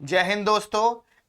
जय हिंद दोस्तों।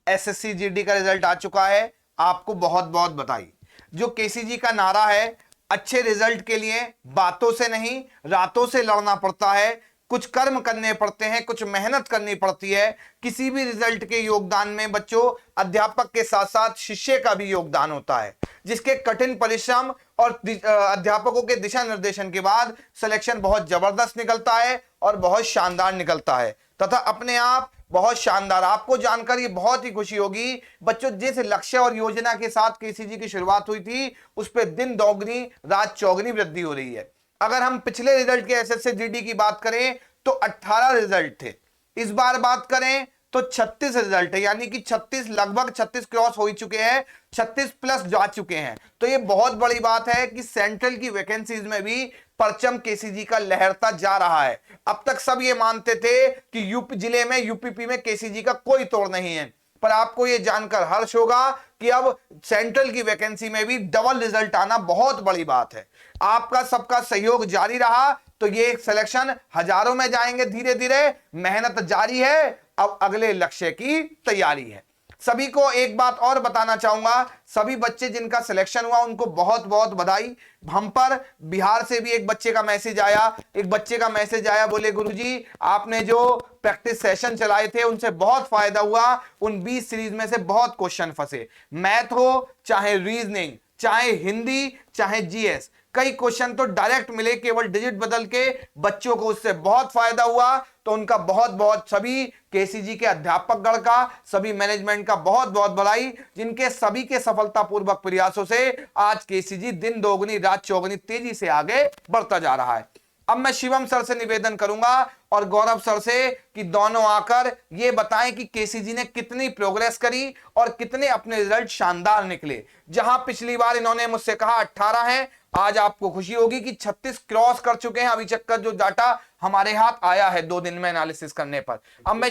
SSC GD का रिजल्ट आ चुका है। आपको बहुत बहुत बधाई। जो केसीजी का नारा है, अच्छे रिजल्ट के लिए बातों से नहीं रातों से लड़ना पड़ता है, कुछ कर्म करने पड़ते हैं, कुछ मेहनत करनी पड़ती है। किसी भी रिजल्ट के योगदान में बच्चों अध्यापक के साथ साथ शिष्य का भी योगदान होता है, जिसके कठिन परिश्रम और अध्यापकों के दिशा निर्देशन के बाद सिलेक्शन बहुत जबरदस्त निकलता है और बहुत शानदार निकलता है तथा अपने आप बहुत शानदार। आपको जानकर ये बहुत ही खुशी होगी बच्चों, जिस लक्ष्य और योजना के साथ केसीजी की शुरुआत हुई थी उस पर दिन दोगुनी रात चौगुनी वृद्धि हो रही है। अगर हम पिछले रिजल्ट के एसएससी जीडी की बात करें तो 18 रिजल्ट थे। इस बार बात करें तो 36 रिजल्ट है, यानी कि 36 लगभग 36 क्रॉस हो चुके हैं, 36 प्लस जा चुके हैं। तो ये बहुत बड़ी बात है कि सेंट्रल की वैकेंसीज में भी परचम केसीजी का लहरता जा रहा है। अब तक सब ये मानते थे कि यूपी जिले में यूपीपी में केसीजी का कोई तोड़ नहीं है, पर आपको ये जानकर हर्ष होगा कि अब सेंट्रल की वैकेंसी में भी डबल रिजल्ट आना बहुत बड़ी बात है। आपका सबका सहयोग जारी रहा तो ये सिलेक्शन हजारों में जाएंगे। धीरे धीरे मेहनत जारी है, अब अगले लक्ष्य की तैयारी है। सभी को एक बात और बताना चाहूंगा, सभी बच्चे जिनका सिलेक्शन हुआ उनको बहुत बहुत बधाई। हम पर बिहार से भी एक बच्चे का मैसेज आया, बोले गुरुजी आपने जो प्रैक्टिस सेशन चलाए थे उनसे बहुत फायदा हुआ, उन 20 सीरीज में से बहुत क्वेश्चन फंसे, मैथ हो चाहे रीजनिंग चाहे हिंदी चाहे जीएस, कई क्वेश्चन तो डायरेक्ट मिले केवल डिजिट बदल के, बच्चों को उससे बहुत फायदा हुआ। तो उनका बहुत बहुत सभी केसीजी के अध्यापक गण का, सभी मैनेजमेंट का बहुत बहुत बधाई, जिनके सभी के सफलतापूर्वक प्रयासों से आज केसीजी दिन दोगुनी रात चौगुनी तेजी से आगे बढ़ता जा रहा है। अब मैं शिवम सर से निवेदन करूंगा और गौरव सर से कि दोनों आकर ये बताएं कि केसीजी ने कितनी प्रोग्रेस करी और कितने अपने रिजल्ट शानदार निकले। जहां पिछली बार इन्होंने मुझसे कहा 18 हैं, आज आपको खुशी होगी कि 36 क्रॉस कर चुके हैं। अभी चक्कर जो डाटा हमारे हाथ आया है 2 दिन में एनालिसिस करने पर, अब मैं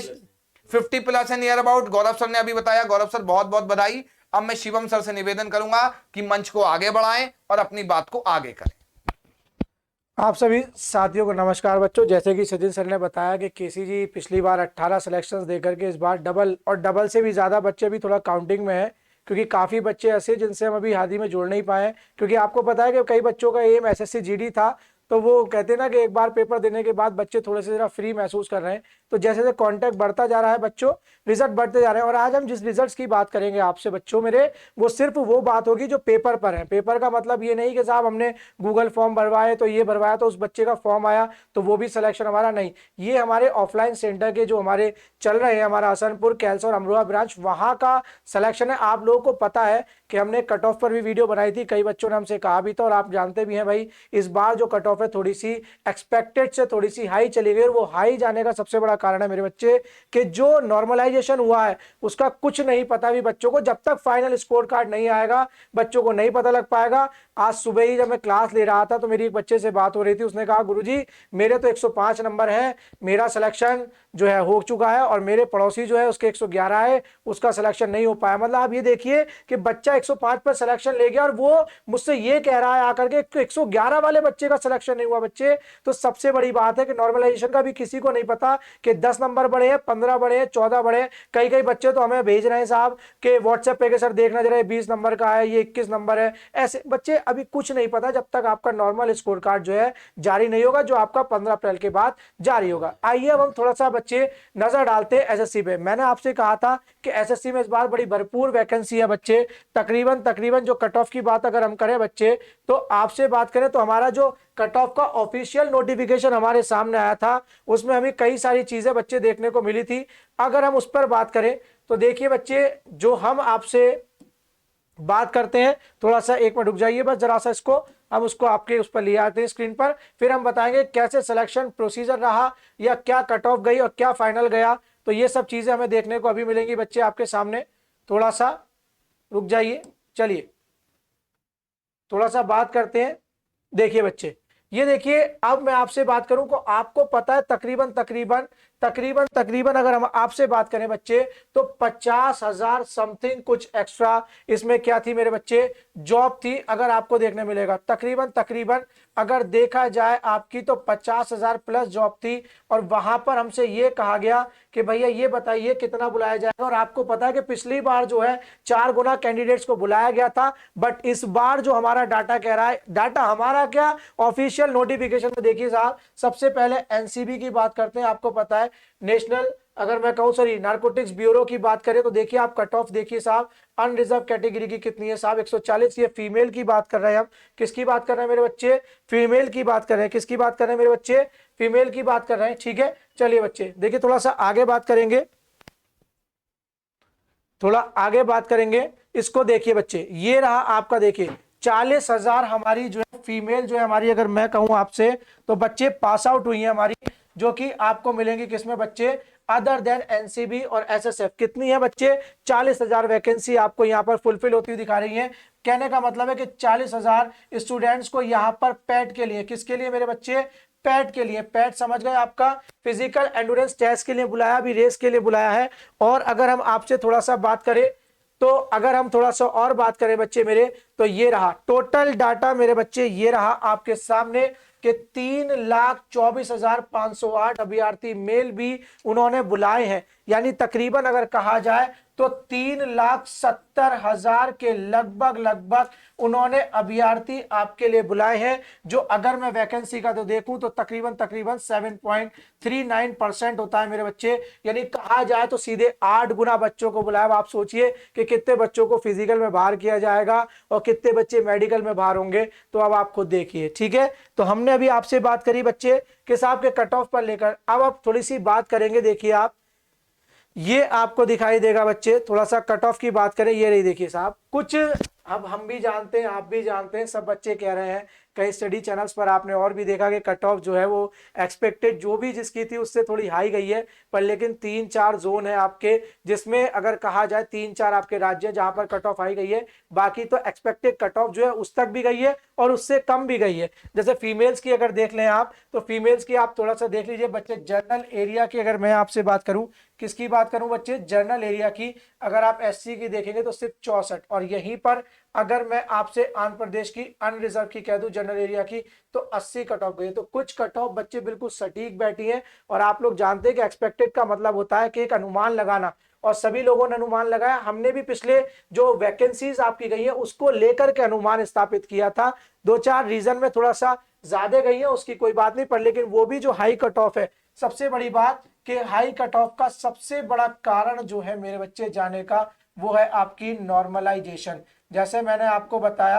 50 प्लस है नियर अबाउट, गौरव सर ने अभी बताया। गौरव सर बहुत बहुत बधाई। अब मैं शिवम सर से निवेदन करूंगा कि मंच को आगे बढ़ाएं और अपनी बात को आगे करें। आप सभी साथियों को नमस्कार बच्चों। जैसे कि सचिन सर ने बताया कि केसीजी पिछली बार 18 सिलेक्शंस देकर के इस बार डबल और डबल से भी ज़्यादा बच्चे भी थोड़ा काउंटिंग में है, क्योंकि काफ़ी बच्चे ऐसे जिनसे हम अभी हाल ही में जोड़ नहीं पाए। क्योंकि आपको पता है कि कई बच्चों का एम एसएससी जीडी था, तो वो कहते हैं ना कि एक बार पेपर देने के बाद बच्चे थोड़े से ज़रा फ्री महसूस कर रहे हैं। तो जैसे जैसे कॉन्टैक्ट बढ़ता जा रहा है बच्चों, रिजल्ट बढ़ते जा रहे हैं। और आज हम जिस रिजल्ट्स की बात करेंगे आपसे बच्चों मेरे, वो सिर्फ वो बात होगी जो पेपर पर है। पेपर का मतलब ये नहीं कि साहब हमने गूगल फॉर्म भरवाए तो ये भरवाया तो उस बच्चे का फॉर्म आया तो वो भी सिलेक्शन हमारा नहीं। ये हमारे ऑफलाइन सेंटर के जो हमारे चल रहे हैं, हमारा हसनपुर, कैलसा और अमरोहा ब्रांच, वहाँ का सिलेक्शन है। आप लोगों को पता है कि हमने कट ऑफ पर भी वीडियो बनाई थी, कई बच्चों ने हमसे कहा भी था और आप जानते भी हैं भाई, इस बार जो कट ऑफ है थोड़ी सी एक्सपेक्टेड से थोड़ी सी हाई चली गई। और वो हाई जाने का सबसे बड़ा कारण है मेरे बच्चे कि जो नॉर्मलाइजेशन हुआ है उसका कुछ नहीं पता भी बच्चों को। जब तक फाइनल स्कोर कार्ड नहीं आएगा बच्चों को नहीं पता लग पाएगा। आज सुबह ही जब मैं क्लास ले रहा था तो मेरी एक बच्चे से बात हो रही थी, उसने कहा गुरुजी मेरे तो 105 नंबर है, मेरा सिलेक्शन जो है हो चुका है और मेरे पड़ोसी जो है उसके 111 है, उसका सिलेक्शन नहीं हो पाया। मतलब आप ये देखिए कि बच्चा 105 पर सिलेक्शन ले गया और वो मुझसे ये कह रहा है आकर के 111 वाले बच्चे का सिलेक्शन नहीं हुआ। बच्चे तो सबसे बड़ी बात है कि नॉर्मलाइजेशन का भी किसी को नहीं पता कि 10 नंबर बढ़े हैं, 15 बढ़े हैं, 14 बढ़े हैं। कई कई बच्चे तो हमें भेज रहे हैं साहब कि व्हाट्सएप पे कि सर देखना जरा 20 नंबर का है, ये 21 नंबर है। ऐसे बच्चे अभी कुछ नहीं पता जब तक आपका नॉर्मल स्कोर कार्ड जो है जारी नहीं होगा, जो आपका 15 अप्रैल के बाद जारी होगा। आइए अब हम थोड़ा सा बच्चे नजर डालते हैं एसएससी पे। मैंने आपसे कहा था कि एसएससी में इस बार बड़ी भरपूर वैकेंसी है बच्चे। तकरीबन जो कट ऑफ की बात अगर हम करें बच्चे, तो आपसे बात करें तो हमारा जो कट ऑफ का ऑफिशियल नोटिफिकेशन हमारे सामने आया था उसमें हमें कई सारी चीजें बच्चे देखने को मिली थी। अगर हम उस पर बात करें तो देखिए बच्चे, जो हम आपसे बात करते हैं, थोड़ा सा एक मिनट रुक जाइए बस जरा सा, इसको हम उसको आपके उस पर ले आते हैं स्क्रीन पर, फिर हम बताएंगे कैसे सिलेक्शन प्रोसीजर रहा या क्या कट ऑफ गई और क्या फाइनल गया। तो ये सब चीजें हमें देखने को अभी मिलेंगी बच्चे आपके सामने। थोड़ा सा रुक जाइए, चलिए थोड़ा सा बात करते हैं। देखिए बच्चे, ये देखिए, अब मैं आपसे बात करूं तो आपको पता है तकरीबन तकरीबन तकरीबन अगर हम आपसे बात करें बच्चे तो 50,000 समथिंग कुछ एक्स्ट्रा इसमें क्या थी मेरे बच्चे, जॉब थी, अगर आपको देखने मिलेगा तकरीबन तकरीबन अगर देखा जाए आपकी तो 50,000 प्लस जॉब थी। और वहां पर हमसे ये कहा गया कि भैया ये बताइए कितना बुलाया जाएगा। और आपको पता है कि पिछली बार जो है 4 गुना कैंडिडेट्स को बुलाया गया था, बट इस बार जो हमारा डाटा कह रहा है, डाटा हमारा क्या ऑफिशियल नोटिफिकेशन में देखिए साहब, सबसे पहले एनसीबी की बात करते हैं। आपको पता है नेशनल, अगर मैं कहूं सॉरी नारकोटिक्स ब्यूरो की बात करें तो देखिए आप कट ऑफ देखिए साहब, अनरिजर्व कैटेगरी की कितनी है साहब, 140। ये फीमेल की बात कर रहे हैं हम, किसकी बात कर रहे हैं मेरे बच्चे, फीमेल की बात कर रहे हैं, किसकी बात कर रहे हैं मेरे बच्चे, फीमेल की बात कर रहे हैं। ठीक है, चलिए बच्चे देखिए थोड़ा सा आगे बात करेंगे, थोड़ा आगे बात करेंगे। इसको देखिए बच्चे, ये रहा आपका, देखिए 40,000 हमारी जो है फीमेल जो है हमारी, अगर मैं कहूं आपसे तो बच्चे पास आउट हुई है हमारी, जो कि आपको मिलेंगे किसमें बच्चे, अदर देन एनसीबी और एसएसएफ। कितनी है बच्चे, 40,000 वैकेंसी आपको यहाँ पर फुलफिल होती हुई दिखा रही है। कहने का मतलब है कि 40,000 स्टूडेंट्स को यहाँ पर पैट के लिए, किसके लिए मेरे बच्चे, पैट के लिए, पैट समझ गए आपका फिजिकल एंड्योरेंस टेस्ट के लिए बुलाया, अभी रेस के लिए बुलाया है। और अगर हम आपसे थोड़ा सा बात करें तो अगर हम थोड़ा सा और बात करें बच्चे मेरे, तो ये रहा टोटल डाटा मेरे बच्चे, ये रहा आपके सामने कि 3,24,508 अभ्यर्थी मेल भी उन्होंने बुलाए हैं। यानी तकरीबन अगर कहा जाए तो 3,70,000 के लगभग लगभग उन्होंने अभ्यर्थी आपके लिए बुलाए हैं। जो अगर मैं वैकेंसी का तो देखूं तो तकरीबन तकरीबन 7.39% होता है मेरे बच्चे। यानी कहा जाए तो सीधे 8 गुना बच्चों को बुलाया। आप सोचिए कि कितने बच्चों को फिजिकल में बाहर किया जाएगा और कितने बच्चे मेडिकल में बाहर होंगे, तो अब आप खुद देखिए। ठीक है, तो हमने अभी आपसे बात करी बच्चे किस आपके कट ऑफ पर लेकर, अब थोड़ी सी बात करेंगे। देखिए आप, ये आपको दिखाई देगा बच्चे, थोड़ा सा कट ऑफ की बात करें, ये रही देखिए साहब कुछ। अब हम भी जानते हैं, आप भी जानते हैं, सब बच्चे कह रहे हैं, कई स्टडी चैनल्स पर आपने और भी देखा कि कट ऑफ जो है वो एक्सपेक्टेड जो भी जिसकी थी उससे थोड़ी हाई गई है। पर लेकिन 3-4 जोन है आपके, जिसमें अगर कहा जाए 3-4 आपके राज्य जहां पर कट ऑफ हाई गई है, बाकी तो एक्सपेक्टेड कट ऑफ जो है उस तक भी गई है और उससे कम भी गई है। जैसे फीमेल्स की अगर देख लें आप, तो फीमेल्स की आप थोड़ा सा देख लीजिए बच्चे। जनरल एरिया की अगर मैं आपसे बात करूं, किसकी बात करूं बच्चे, जनरल एरिया की, अगर आप एससी की देखेंगे तो सिर्फ 64। और यहीं पर अगर मैं आपसे आंध्र प्रदेश की अनरिजर्व की कह दूं जनरल एरिया की, तो 80 कट ऑफ गई। तो कुछ कट ऑफ बच्चे बिल्कुल सटीक बैठी है। और आप लोग जानते हैं कि एक्सपेक्टेड का मतलब होता है कि एक अनुमान लगाना, और सभी लोगों ने अनुमान लगाया। हमने भी पिछले जो वैकेंसीज आपकी गई है उसको लेकर के अनुमान स्थापित किया था। 2-4 रीजन में थोड़ा सा ज्यादा गई है, उसकी कोई बात नहीं, पर लेकिन वो भी जो हाई कट ऑफ है, सबसे बड़ी बात कि हाई कट ऑफ का सबसे बड़ा कारण जो है मेरे बच्चे जाने का, वो है आपकी नॉर्मलाइजेशन। जैसे मैंने आपको बताया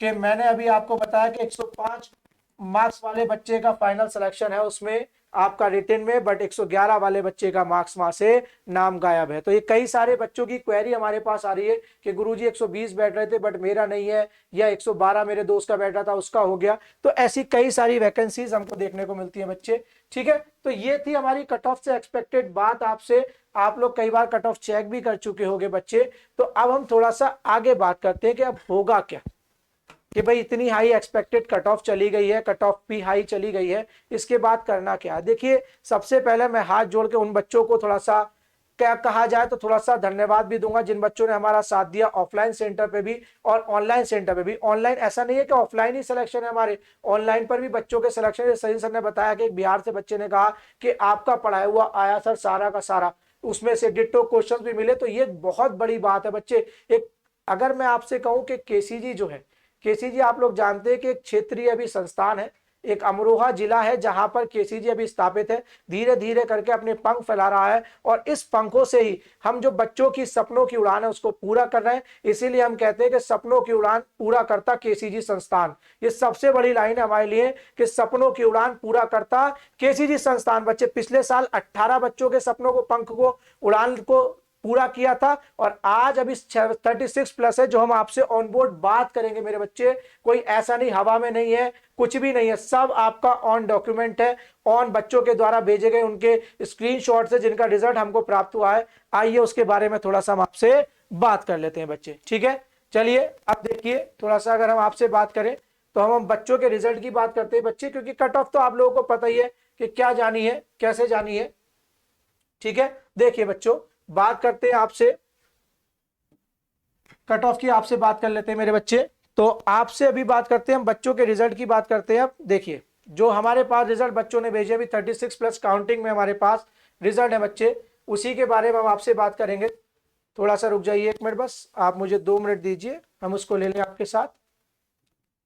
कि मैंने अभी आपको बताया कि 105 मार्क्स वाले बच्चे का फाइनल सिलेक्शन है उसमें आपका रिटन में, बट 111 वाले बच्चे का मार्क्स वहां से नाम गायब है। तो ये कई सारे बच्चों की क्वेरी हमारे पास आ रही है कि गुरुजी 120 बैठ रहे थे बट मेरा नहीं है, या 112 मेरे दोस्त का बैठ रहा था उसका हो गया। तो ऐसी कई सारी वैकेंसीज हमको देखने को मिलती है बच्चे। ठीक है, तो ये थी हमारी कट ऑफ से एक्सपेक्टेड बात आपसे। आप लोग कई बार कट ऑफ चेक भी कर चुके होंगे बच्चे। तो अब हम थोड़ा सा आगे बात करते हैं कि अब होगा क्या, कि भाई इतनी हाई एक्सपेक्टेड कट ऑफ चली गई है, कट ऑफ भी हाई चली गई है, इसके बाद करना क्या। देखिए सबसे पहले मैं हाथ जोड़ के उन बच्चों को थोड़ा सा क्या कहा जाए तो थोड़ा सा धन्यवाद भी दूंगा जिन बच्चों ने हमारा साथ दिया ऑफलाइन सेंटर पे भी और ऑनलाइन सेंटर पे भी। ऑनलाइन ऐसा नहीं है कि ऑफलाइन ही सिलेक्शन है हमारे, ऑनलाइन पर भी बच्चों के सिलेक्शन। सही सर ने बताया कि एक बिहार से बच्चे ने कहा कि आपका पढ़ाया हुआ आया सर सारा का सारा, उसमें से डिट्टो क्वेश्चंस भी मिले। तो ये बहुत बड़ी बात है बच्चे। एक अगर मैं आपसे कहूं कि केसीजी जो है, केसीजी आप लोग जानते हैं कि एक क्षेत्रीय अभी संस्थान है, एक अमरोहा जिला है जहां पर केसीजी अभी स्थापित है, धीरे धीरे करके अपने पंख फैला रहा है। और इस पंखों से ही हम जो बच्चों की सपनों की उड़ान है उसको पूरा कर रहे हैं। इसीलिए हम कहते हैं कि सपनों की उड़ान पूरा करता केसीजी संस्थान। ये सबसे बड़ी लाइन है हमारे लिए कि सपनों की उड़ान पूरा करता केसीजी संस्थान। बच्चे पिछले साल 18 बच्चों के सपनों को, पंख को, उड़ान को पूरा किया था, और आज अभी 36 प्लस है जो हम आपसे ऑन बोर्ड बात करेंगे मेरे बच्चे। कोई ऐसा नहीं हवा में नहीं है, कुछ भी नहीं है, सब आपका ऑन डॉक्यूमेंट है, ऑन बच्चों के द्वारा भेजे गए उनके स्क्रीनशॉट से जिनका रिजल्ट हमको प्राप्त हुआ है। आइए उसके बारे में थोड़ा सा हम आपसे बात कर लेते हैं बच्चे। ठीक है, चलिए अब देखिए थोड़ा सा अगर हम आपसे बात करें तो हम बच्चों के रिजल्ट की बात करते हैं बच्चे, क्योंकि कट ऑफ तो आप लोगों को पता ही है कि क्या जानी है, कैसे जानी है। ठीक है, देखिए बच्चों, बात करते हैं आपसे कट ऑफ की, आपसे बात कर लेते हैं मेरे बच्चे। तो आपसे अभी बात करते हैं हम बच्चों के रिजल्ट की बात करते हैं। अब देखिए जो हमारे पास रिजल्ट बच्चों ने भेजे, अभी 36 प्लस काउंटिंग में हमारे पास रिजल्ट है बच्चे, उसी के बारे में हम आपसे बात करेंगे। थोड़ा सा रुक जाइए 1 मिनट, बस आप मुझे 2 मिनट दीजिए, हम उसको ले लें आपके साथ।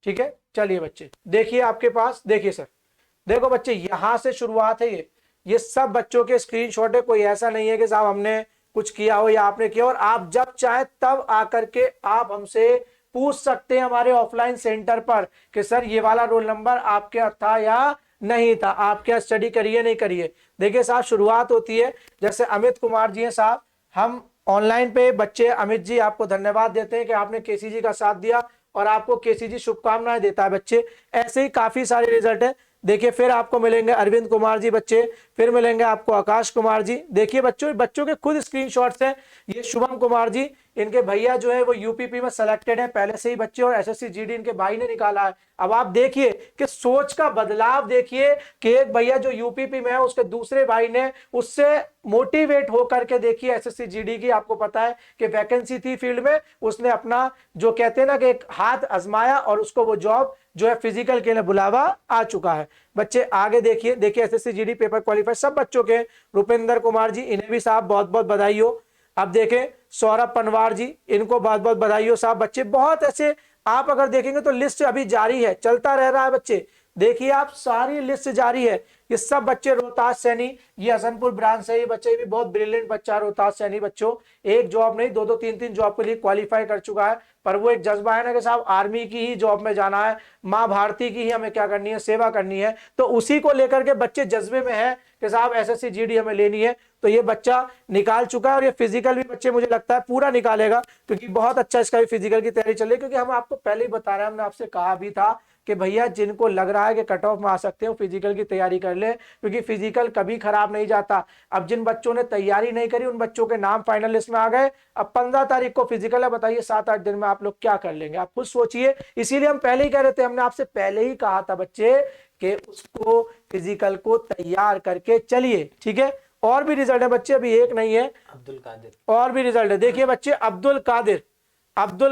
ठीक है, चलिए बच्चे देखिए आपके पास, देखिए सर, देखो बच्चे यहां से शुरुआत है, ये सब बच्चों के स्क्रीनशॉट है, कोई ऐसा नहीं है कि साहब हमने कुछ किया हो या आपने किया। और आप जब चाहे तब आकर के आप हमसे पूछ सकते हैं हमारे ऑफलाइन सेंटर पर कि सर ये वाला रोल नंबर आपके था या नहीं था, आप क्या स्टडी करिए नहीं करिए। देखिए साहब, शुरुआत होती है, जैसे अमित कुमार जी हैं साहब, हम ऑनलाइन पे बच्चे, अमित जी आपको धन्यवाद देते हैं कि आपने केसीजी का साथ दिया और आपको केसीजी शुभकामनाएं देता है बच्चे। ऐसे ही काफी सारे रिजल्ट है। देखिए फिर आपको मिलेंगे अरविंद कुमार जी बच्चे, फिर मिलेंगे आपको आकाश कुमार जी। देखिए बच्चों, बच्चों के खुद स्क्रीनशॉट्स हैं। ये शुभम कुमार जी, इनके भैया जो है वो यूपीपी में सेलेक्टेड है पहले से ही बच्चे, और एसएससी जीडी इनके भाई ने निकाला है। अब आप देखिए कि सोच का बदलाव देखिए कि एक भैया जो यूपीपी में है उसके दूसरे भाई ने उससे मोटिवेट होकर के, देखिए एसएससी जीडी की आपको पता है कि वैकेंसी थी फील्ड में, उसने अपना जो कहते हैं ना कि एक हाथ आजमाया और उसको वो जॉब जो है फिजिकल के लिए बुलावा आ चुका है। बच्चे आगे देखिए, देखिए एसएससी जीडी पेपर क्वालिफाई सब बच्चों के, रुपेंद्र कुमार जी, इन्हें भी साहब बहुत बहुत बधाई हो। अब देखें सौरभ पनवार जी, इनको बहुत बहुत बधाई हो साहब। बच्चे बहुत ऐसे आप अगर देखेंगे तो लिस्ट अभी जारी है, चलता रह रहा है बच्चे, देखिए आप सारी लिस्ट जारी है। ये सब बच्चे रोहतास सैनी, ये हसनपुर ब्रांच से, ये बच्चे भी बहुत ब्रिलियंट बच्चा रोहतास सैनी बच्चों, एक जॉब नहीं 2-2 3-3 जॉब के लिए क्वालिफाई कर चुका है। पर वो एक जज्बा है ना कि साहब आर्मी की ही जॉब में जाना है, माँ भारती की ही हमें क्या करनी है, सेवा करनी है। तो उसी को लेकर के बच्चे जज्बे में है कि साहब एसएससी जीडी हमें लेनी है। तो ये बच्चा निकाल चुका है और ये फिजिकल भी बच्चे मुझे लगता है पूरा निकालेगा, क्योंकि बहुत अच्छा इसका भी फिजिकल की तैयारी चल रही है। क्योंकि हम आपको पहले ही बता रहे हैं, हमने आपसे कहा भी था कि भैया जिनको लग रहा है कि कट ऑफ में आ सकते हो फिजिकल की तैयारी कर ले, क्योंकि फिजिकल कभी खराब नहीं जाता। अब जिन बच्चों ने तैयारी नहीं करी उन बच्चों के नाम फाइनल लिस्ट में आ गए। अब 15 तारीख को फिजिकल है, बताइए 7-8 दिन में आप लोग क्या कर लेंगे, आप खुद सोचिए। इसीलिए हम पहले ही कह रहे थे, हमने आपसे पहले ही कहा था बच्चे कि उसको फिजिकल को तैयार करके चलिए। ठीक है, और भी रिजल्ट है बच्चे, अभी एक नहीं है, अब्दुल कादिर और भी रिजल्ट है। देखिए बच्चे अब्दुल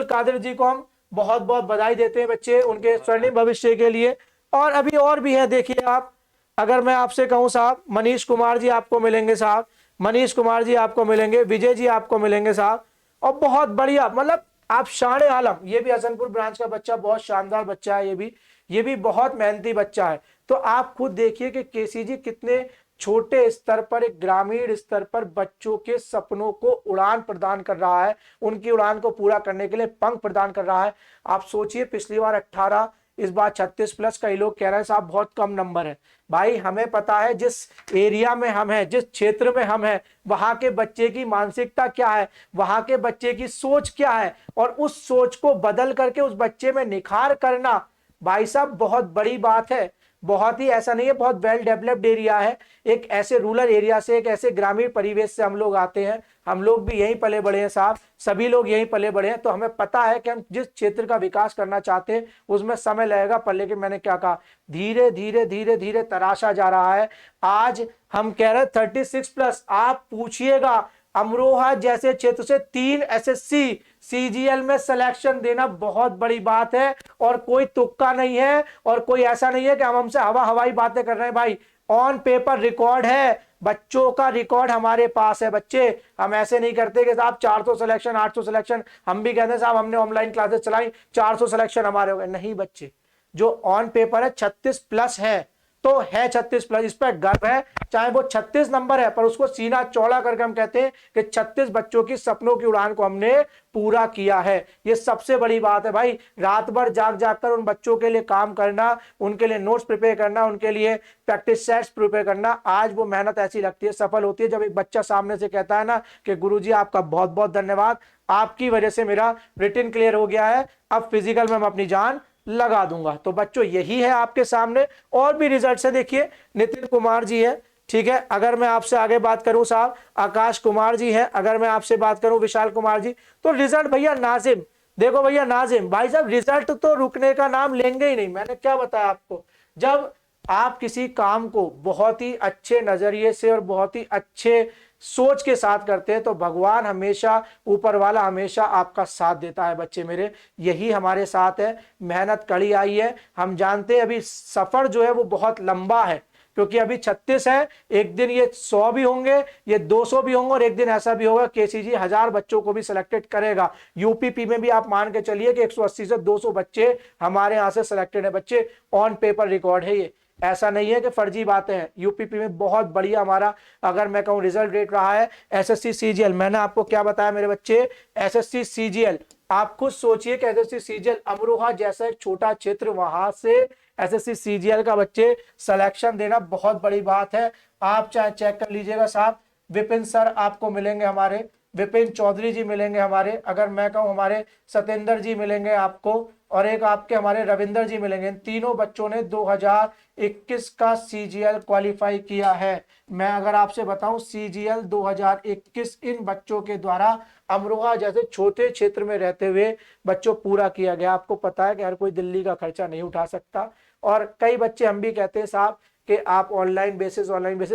कादिर जी को हम बहुत बहुत बधाई देते हैं बच्चे, उनके स्वर्णिम भविष्य के लिए। और अभी और भी है, देखिए आप, अगर मैं आपसे कहूं साहब, मनीष कुमार जी आपको मिलेंगे साहब, मनीष कुमार जी आपको मिलेंगे, विजय जी आपको मिलेंगे साहब। और बहुत बढ़िया, मतलब आप शान आलम, ये भी हसनपुर ब्रांच का बच्चा, बहुत शानदार बच्चा है, ये भी बहुत मेहनती बच्चा है। तो आप खुद देखिए कि केसीजी कितने छोटे स्तर पर, एक ग्रामीण स्तर पर बच्चों के सपनों को उड़ान प्रदान कर रहा है, उनकी उड़ान को पूरा करने के लिए पंख प्रदान कर रहा है। आप सोचिए, पिछली बार 18, इस बार 36 प्लस। कई लोग कह रहे हैं साहब बहुत कम नंबर है। भाई हमें पता है जिस एरिया में हम हैं, जिस क्षेत्र में हम हैं, वहां के बच्चे की मानसिकता क्या है, वहां के बच्चे की सोच क्या है, और उस सोच को बदल करके उस बच्चे में निखार करना भाई साहब बहुत बड़ी बात है। बहुत ही ऐसा नहीं है, बहुत वेल डेवलप्ड एरिया है। एक ऐसे रूरल एरिया से, एक ऐसे ग्रामीण परिवेश से हम लोग आते हैं, हम लोग भी यहीं पले बड़े हैं साहब, सभी लोग यहीं पले बड़े हैं। तो हमें पता है कि हम जिस क्षेत्र का विकास करना चाहते हैं उसमें समय लगेगा, पर लेकिन मैंने क्या कहा, धीरे धीरे धीरे धीरे तराशा जा रहा है। आज हम कह रहे हैं 36 प्लस, आप पूछिएगा अमरोहा जैसे क्षेत्र से 3 एसएससी सीजीएल में सिलेक्शन देना बहुत बड़ी बात है, और कोई तुक्का नहीं है, और कोई ऐसा नहीं है कि हम हमसे हवाई बातें कर रहे हैं। भाई ऑन पेपर रिकॉर्ड है, बच्चों का रिकॉर्ड हमारे पास है बच्चे। हम ऐसे नहीं करते कि साहब 400 सिलेक्शन 800 सिलेक्शन, हम भी कहते हैं साहब हमने ऑनलाइन क्लासेस चलाई 400 सिलेक्शन हमारे हो गए। नहीं बच्चे, जो ऑन पेपर है 36 प्लस है तो है 36 प्लस, इस पर गर्व है। चाहे वो 36 नंबर है, पर उसको सीना चौड़ा करके हम कहते हैं कि 36 बच्चों की सपनों की उड़ान को हमने पूरा किया है। ये सबसे बड़ी बात है भाई। रात भर जाग जाग कर उन बच्चों के लिए काम करना, उनके लिए नोट्स प्रिपेयर करना, उनके लिए प्रैक्टिस सेट्स प्रिपेयर करना, आज वो मेहनत ऐसी लगती है, सफल होती है जब एक बच्चा सामने से कहता है ना कि गुरुजी आपका बहुत बहुत धन्यवाद, आपकी वजह से मेरा रिटन क्लियर हो गया है, अब फिजिकल में मैं अपनी जान लगा दूंगा। तो बच्चों यही है आपके सामने। और भी रिजल्ट है, देखिए नितिन कुमार जी है, ठीक है। अगर मैं आपसे आगे बात करूं साहब, आकाश कुमार जी हैं। अगर मैं आपसे बात करूं विशाल कुमार जी, तो रिजल्ट भैया नाजिम, देखो भैया नाजिम भाई साहब, रिजल्ट तो रुकने का नाम लेंगे ही नहीं। मैंने क्या बताया आपको, जब आप किसी काम को बहुत ही अच्छे नजरिए से और बहुत ही अच्छे सोच के साथ करते हैं तो भगवान हमेशा, ऊपर वाला हमेशा आपका साथ देता है बच्चे मेरे। यही हमारे साथ है, मेहनत कड़ी आई है। हम जानते हैं अभी सफर जो है वो बहुत लंबा है, क्योंकि अभी 36 है, एक दिन ये 100 भी होंगे, ये 200 भी होंगे, और एक दिन ऐसा भी होगा केसीजी 1000 बच्चों को भी सिलेक्टेड करेगा। यूपीपी में भी आप मान के चलिए कि 180 से 200 बच्चे हमारे यहां से सिलेक्टेड है बच्चे, ऑन पेपर रिकॉर्ड है ये, ऐसा नहीं है कि फर्जी बातें हैं। यूपीपी में बहुत बढ़िया हमारा, अगर मैं कहूं रिजल्ट रेट रहा है। एसएससी सीजीएल, मैंने आपको क्या बताया मेरे बच्चे, एसएससी सीजीएल, आप खुद सोचिए कि एसएससी सीजीएल अमरोहा जैसा एक छोटा क्षेत्र, वहां से एसएससी सीजीएल का बच्चे सिलेक्शन देना बहुत बड़ी बात है। आप चाहे चेक कर लीजिएगा साहब, विपिन सर आपको मिलेंगे हमारे, विपिन चौधरी जी मिलेंगे हमारे, अगर मैं कहूं हमारे सतेंद्र जी मिलेंगे आपको, और एक आपके हमारे रविंदर जी मिलेंगे। इन तीनों बच्चों ने 2021 का सीजीएल क्वालिफाई किया है। मैं अगर आपसे बताऊं सीजीएल 2021 इन बच्चों के द्वारा अमरोहा जैसे छोटे क्षेत्र में रहते हुए बच्चों पूरा किया गया। आपको पता है कि हर कोई दिल्ली का खर्चा नहीं उठा सकता, और कई बच्चे हम भी कहते हैं साहब कि आप ऑनलाइन बेसिस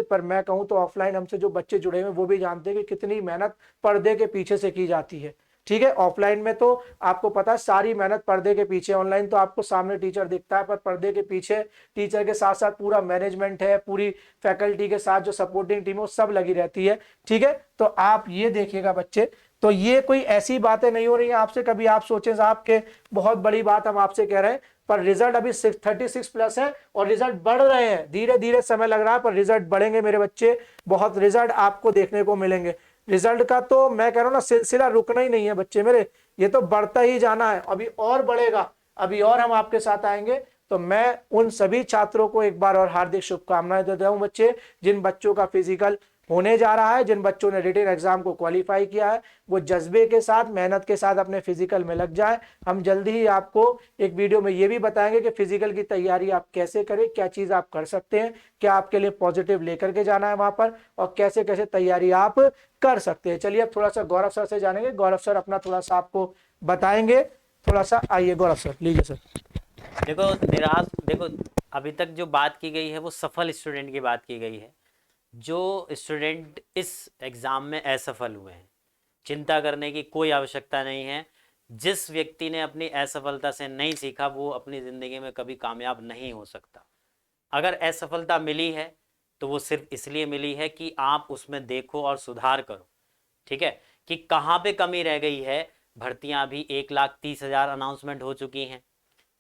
पर, मैं कहूं तो ऑफलाइन हमसे जो बच्चे जुड़े हुए वो भी जानते हैं कि कितनी मेहनत पर्दे के पीछे से की जाती है। ठीक है, ऑफलाइन में तो आपको पता है सारी मेहनत पर्दे के पीछे, ऑनलाइन तो आपको सामने टीचर दिखता है, पर पर्दे के पीछे टीचर के साथ साथ पूरा मैनेजमेंट है, पूरी फैकल्टी के साथ जो सपोर्टिंग टीम है वो सब लगी रहती है। ठीक है, तो आप ये देखिएगा बच्चे, तो ये कोई ऐसी बातें नहीं हो रही हैं आपसे कभी आप सोचे साहब के बहुत बड़ी बात हम आपसे कह रहे हैं, पर रिजल्ट अभी 36 प्लस है और रिजल्ट बढ़ रहे हैं, धीरे धीरे समय लग रहा है पर रिजल्ट बढ़ेंगे मेरे बच्चे, बहुत रिजल्ट आपको देखने को मिलेंगे। रिजल्ट का तो मैं कह रहा हूं ना, सिलसिला रुकना ही नहीं है बच्चे मेरे, ये तो बढ़ता ही जाना है, अभी और बढ़ेगा, अभी और हम आपके साथ आएंगे। तो मैं उन सभी छात्रों को एक बार और हार्दिक शुभकामनाएं देता हूं बच्चे, जिन बच्चों का फिजिकल होने जा रहा है, जिन बच्चों ने रिटन एग्जाम को क्वालिफाई किया है, वो जज्बे के साथ मेहनत के साथ अपने फिजिकल में लग जाए। हम जल्दी ही आपको एक वीडियो में ये भी बताएंगे कि फिजिकल की तैयारी आप कैसे करें, क्या चीज आप कर सकते हैं, क्या आपके लिए पॉजिटिव लेकर के जाना है वहां पर, और कैसे कैसे तैयारी आप कर सकते हैं। चलिए अब थोड़ा सा गौरव सर से जानेंगे, गौरव सर अपना थोड़ा सा आपको बताएंगे, थोड़ा सा आइए गौरव सर, लीजिए सर। देखो निराश, देखो अभी तक जो बात की गई है वो सफल स्टूडेंट की बात की गई है। जो स्टूडेंट इस एग्ज़ाम में असफल हुए हैं, चिंता करने की कोई आवश्यकता नहीं है। जिस व्यक्ति ने अपनी असफलता से नहीं सीखा वो अपनी ज़िंदगी में कभी कामयाब नहीं हो सकता। अगर असफलता मिली है तो वो सिर्फ इसलिए मिली है कि आप उसमें देखो और सुधार करो। ठीक है, कि कहाँ पे कमी रह गई है। भर्तियां अभी 1,30,000 अनाउंसमेंट हो चुकी हैं,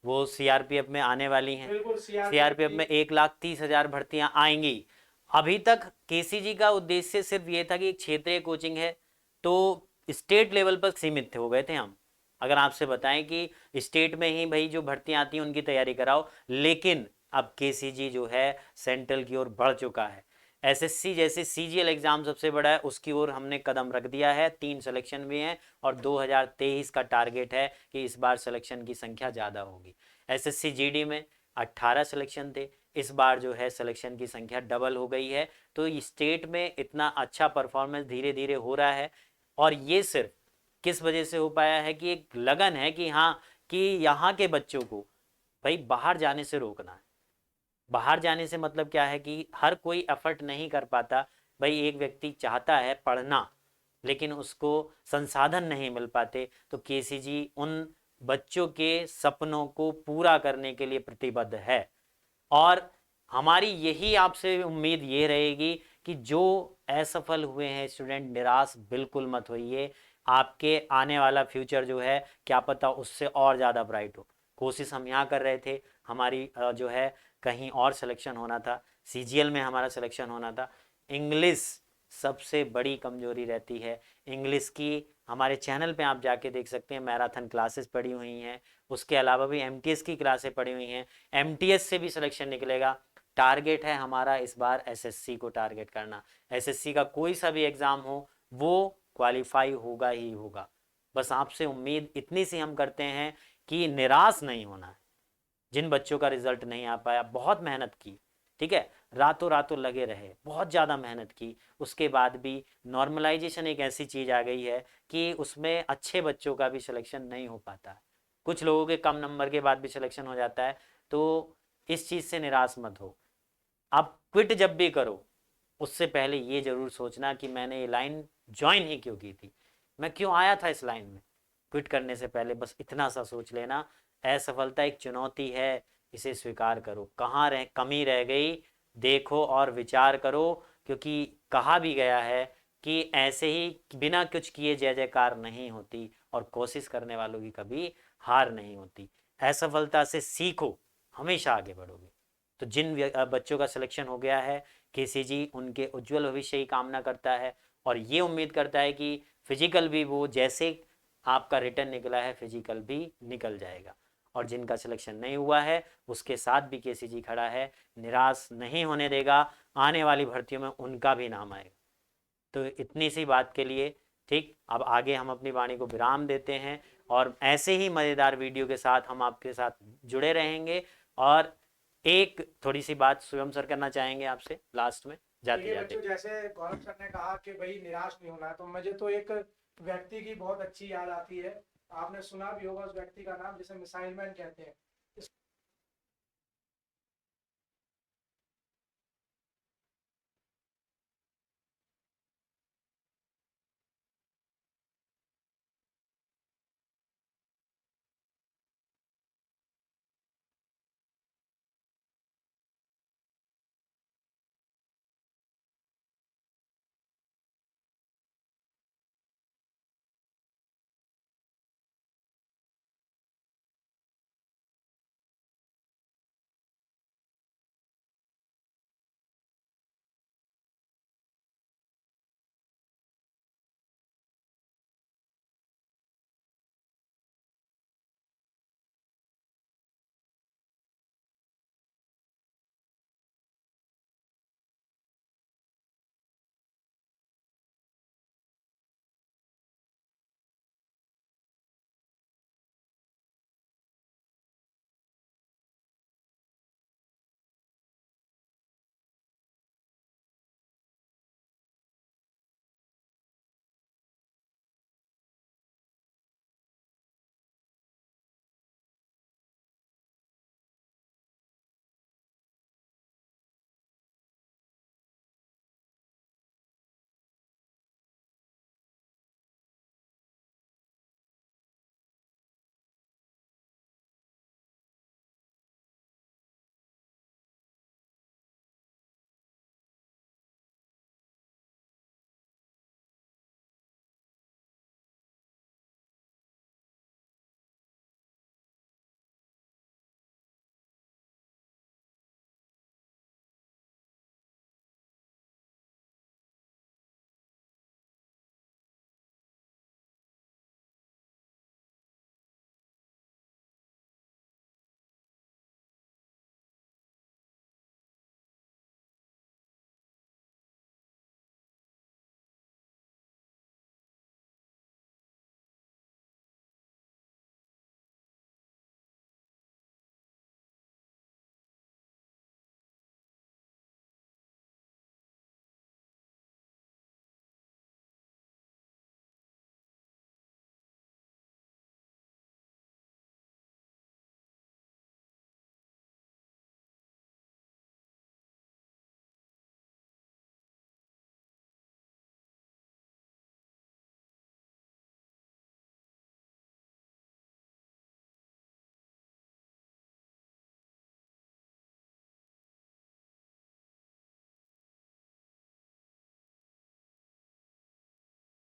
वो सीआरपीएफ में आने वाली हैं। सीआरपीएफ में 1,30,000 भर्तियां आएंगी। अभी तक केसीजी का उद्देश्य सिर्फ ये था कि एक क्षेत्रीय कोचिंग है, तो स्टेट लेवल पर सीमित हो गए थे हम। अगर आपसे बताएं कि स्टेट में ही भाई जो भर्तियां आती हैं उनकी तैयारी कराओ, लेकिन अब केसीजी जो है सेंट्रल की ओर बढ़ चुका है। एसएससी जैसे सीजीएल एग्जाम सबसे बड़ा है, उसकी ओर हमने कदम रख दिया है। 3 सिलेक्शन भी हैं और 2023 का टारगेट है कि इस बार सिलेक्शन की संख्या ज़्यादा होगी। एसएससी जीडी में 18 सिलेक्शन थे, इस बार जो है सिलेक्शन की संख्या डबल हो गई है। तो स्टेट में इतना अच्छा परफॉर्मेंस धीरे धीरे हो रहा है, और ये सिर्फ किस वजह से हो पाया है कि एक लगन है कि हाँ, कि यहाँ के बच्चों को भाई बाहर जाने से रोकना है। बाहर जाने से मतलब क्या है कि हर कोई एफर्ट नहीं कर पाता। भाई एक व्यक्ति चाहता है पढ़ना, लेकिन उसको संसाधन नहीं मिल पाते, तो केसीजी उन बच्चों के सपनों को पूरा करने के लिए प्रतिबद्ध है। और हमारी यही आपसे उम्मीद ये रहेगी कि जो असफल हुए हैं स्टूडेंट, निराश बिल्कुल मत होइए। आपके आने वाला फ्यूचर जो है क्या पता उससे और ज़्यादा ब्राइट हो। कोशिश हम यहाँ कर रहे थे, हमारी जो है कहीं और सिलेक्शन होना था, सीजीएल में हमारा सिलेक्शन होना था। इंग्लिश सबसे बड़ी कमजोरी रहती है। इंग्लिश की हमारे चैनल पे आप जाके देख सकते हैं, मैराथन क्लासेस पड़ी हुई हैं, उसके अलावा भी एमटीएस की क्लासें पड़ी हुई हैं। एमटीएस से भी सिलेक्शन निकलेगा। टारगेट है हमारा इस बार एसएससी को टारगेट करना। एसएससी का कोई सा भी एग्ज़ाम हो वो क्वालिफाई होगा ही होगा। बस आपसे उम्मीद इतनी सी हम करते हैं कि निराश नहीं होना है। जिन बच्चों का रिजल्ट नहीं आ पाया, बहुत मेहनत की, ठीक है, रातों रातों लगे रहे, बहुत ज़्यादा मेहनत की, उसके बाद भी नॉर्मलाइजेशन एक ऐसी चीज़ आ गई है कि उसमें अच्छे बच्चों का भी सिलेक्शन नहीं हो पाता। कुछ लोगों के कम नंबर के बाद भी सिलेक्शन हो जाता है। तो इस चीज़ से निराश मत हो। आप क्विट जब भी करो उससे पहले ये जरूर सोचना कि मैंने ये लाइन ज्वाइन ही क्यों की थी, मैं क्यों आया था इस लाइन में। क्विट करने से पहले बस इतना सा सोच लेना, असफलता एक चुनौती है, इसे स्वीकार करो, कहाँ रह कमी रह गई देखो और विचार करो, क्योंकि कहा भी गया है कि ऐसे ही बिना कुछ किए जय जयकार नहीं होती और कोशिश करने वालों की कभी हार नहीं होती। असफलता से सीखो, हमेशा आगे बढ़ोगे। तो जिन बच्चों का सिलेक्शन हो गया है केसीजी, उनके उज्जवल भविष्य की कामना करता है और ये उम्मीद करता है कि फिजिकल भी वो जैसे आपका रिटर्न निकला है फिजिकल भी निकल जाएगा। और जिनका सिलेक्शन नहीं हुआ है उसके साथ भी केसीजी खड़ा है, निराश नहीं होने देगा, आने वाली भर्तियों में उनका भी नाम आएगा। तो इतनी सी बात के लिए ठीक, अब आगे हम अपनी वाणी को विराम देते हैं और ऐसे ही मज़ेदार वीडियो के साथ हम आपके साथ जुड़े रहेंगे। और एक थोड़ी सी बात शिवम सर करना चाहेंगे आपसे लास्ट में जाते देखिए जाते। बच्चों, जैसे गौरव सर ने कहा कि भाई निराश नहीं होना है, तो मुझे तो एक व्यक्ति की बहुत अच्छी याद आती है। आपने सुना भी होगा उस व्यक्ति का नाम, जिसे मिसाइल मैन कहते हैं।